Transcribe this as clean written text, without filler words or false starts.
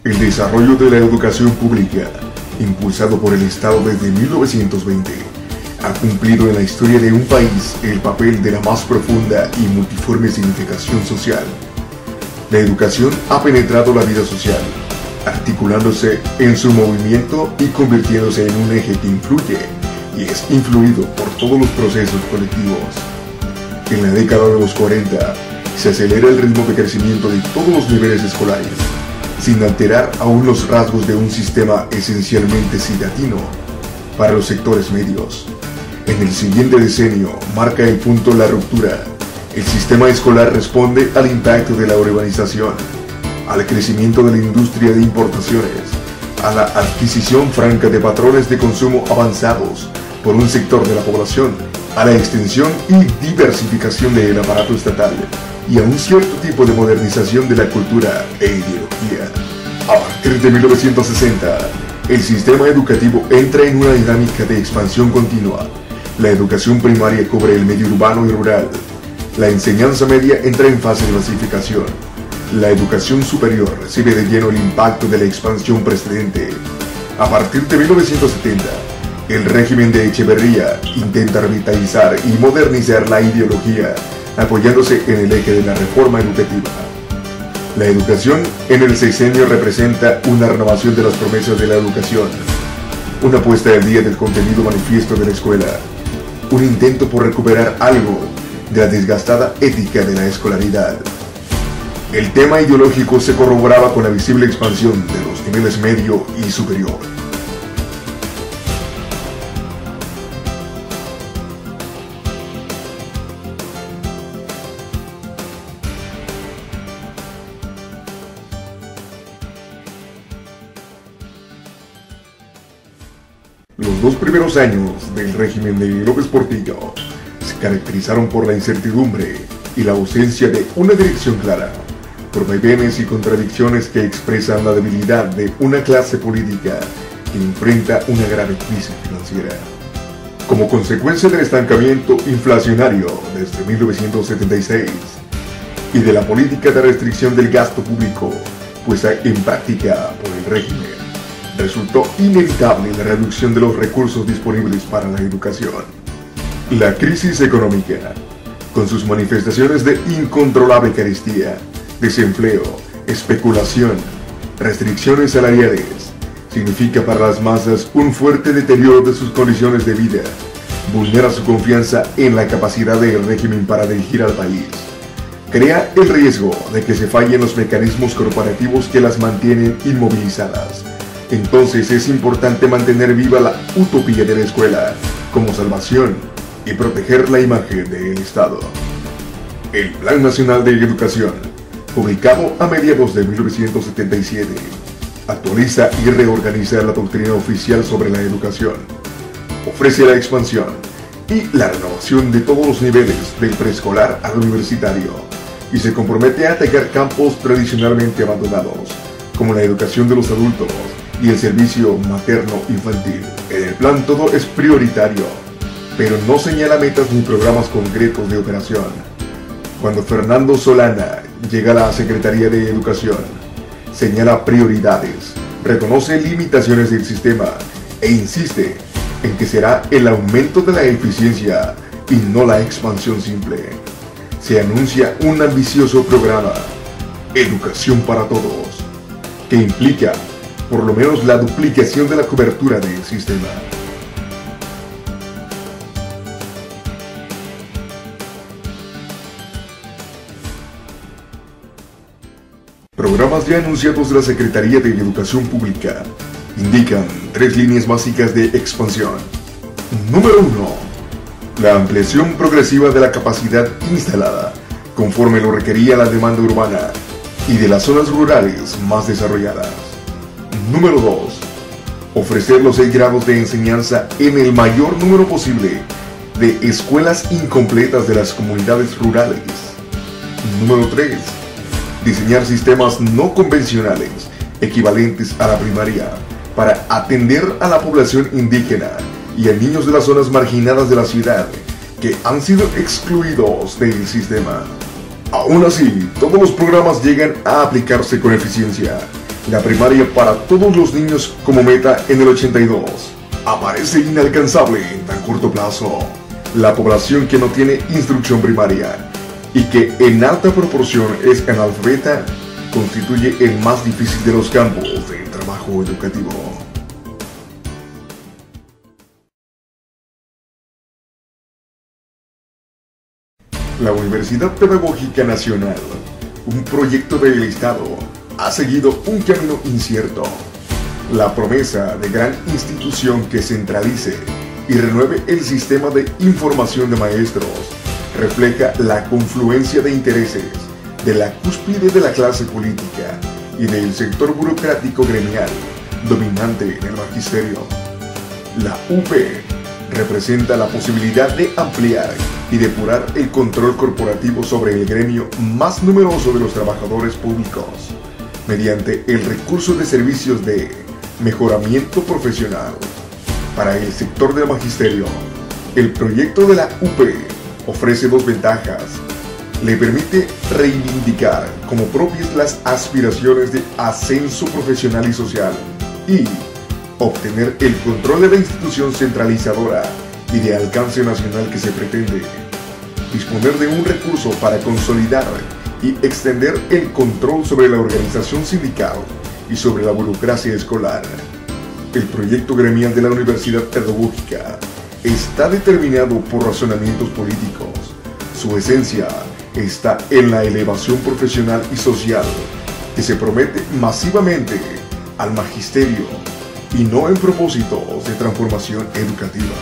El desarrollo de la educación pública, impulsado por el Estado desde 1920, ha cumplido en la historia de un país el papel de la más profunda y multiforme significación social. La educación ha penetrado la vida social, articulándose en su movimiento y convirtiéndose en un eje que influye y es influido por todos los procesos colectivos. En la década de los 40, se acelera el ritmo de crecimiento de todos los niveles escolares, sin alterar aún los rasgos de un sistema esencialmente citadino para los sectores medios. En el siguiente decenio marca el punto de la ruptura. El sistema escolar responde al impacto de la urbanización, al crecimiento de la industria de importaciones, a la adquisición franca de patrones de consumo avanzados por un sector de la población, a la extensión y diversificación del aparato estatal y a un cierto tipo de modernización de la cultura e ideología. A partir de 1960, el sistema educativo entra en una dinámica de expansión continua. La educación primaria cubre el medio urbano y rural. La enseñanza media entra en fase de masificación. La educación superior recibe de lleno el impacto de la expansión precedente. A partir de 1970, el régimen de Echeverría intenta revitalizar y modernizar la ideología, apoyándose en el eje de la reforma educativa. La educación en el sexenio representa una renovación de las promesas de la educación, una puesta al día del contenido manifiesto de la escuela, un intento por recuperar algo de la desgastada ética de la escolaridad. El tema ideológico se corroboraba con la visible expansión de los niveles medio y superior. Los dos primeros años del régimen de López Portillo se caracterizaron por la incertidumbre y la ausencia de una dirección clara, por vaivenes y contradicciones que expresan la debilidad de una clase política que enfrenta una grave crisis financiera. Como consecuencia del estancamiento inflacionario desde 1976 y de la política de restricción del gasto público puesta en práctica por el régimen, resultó inevitable la reducción de los recursos disponibles para la educación. La crisis económica, con sus manifestaciones de incontrolable carestía, desempleo, especulación, restricciones salariales, significa para las masas un fuerte deterioro de sus condiciones de vida, vulnera su confianza en la capacidad del régimen para dirigir al país, crea el riesgo de que se fallen los mecanismos corporativos que las mantienen inmovilizadas. Entonces es importante mantener viva la utopía de la escuela como salvación y proteger la imagen del Estado. El Plan Nacional de Educación, publicado a mediados de 1977, actualiza y reorganiza la doctrina oficial sobre la educación, ofrece la expansión y la renovación de todos los niveles del preescolar al universitario y se compromete a atacar campos tradicionalmente abandonados, como la educación de los adultos y el servicio materno-infantil. En el plan todo es prioritario, pero no señala metas ni programas concretos de operación. Cuando Fernando Solana llega a la Secretaría de Educación, señala prioridades, reconoce limitaciones del sistema e insiste en que será el aumento de la eficiencia y no la expansión simple. Se anuncia un ambicioso programa, Educación para Todos, que implica por lo menos la duplicación de la cobertura del sistema. Programas ya anunciados de la Secretaría de Educación Pública indican 3 líneas básicas de expansión. Número 1. La ampliación progresiva de la capacidad instalada, conforme lo requería la demanda urbana y de las zonas rurales más desarrolladas. Número 2. Ofrecer los 6 grados de enseñanza en el mayor número posible de escuelas incompletas de las comunidades rurales. Número 3. Diseñar sistemas no convencionales equivalentes a la primaria para atender a la población indígena y a niños de las zonas marginadas de la ciudad que han sido excluidos del sistema. Aún así, todos los programas llegan a aplicarse con eficiencia La primaria para todos los niños como meta en el 82 aparece inalcanzable en tan corto plazo. La población que no tiene instrucción primaria y que en alta proporción es analfabeta constituye el más difícil de los campos del trabajo educativo. La Universidad Pedagógica Nacional, un proyecto del Estado, ha seguido un camino incierto. La promesa de gran institución que centralice y renueve el sistema de información de maestros refleja la confluencia de intereses de la cúspide de la clase política y del sector burocrático gremial dominante en el magisterio. La UP representa la posibilidad de ampliar y depurar el control corporativo sobre el gremio más numeroso de los trabajadores públicos mediante el recurso de servicios de mejoramiento profesional. Para el sector del magisterio, el proyecto de la UP ofrece dos ventajas. Le permite reivindicar como propias las aspiraciones de ascenso profesional y social y obtener el control de la institución centralizadora y de alcance nacional que se pretende. Disponer de un recurso para consolidar y extender el control sobre la organización sindical y sobre la burocracia escolar. El proyecto gremial de la Universidad Pedagógica está determinado por razonamientos políticos. Su esencia está en la elevación profesional y social que se promete masivamente al magisterio y no en propósitos de transformación educativa.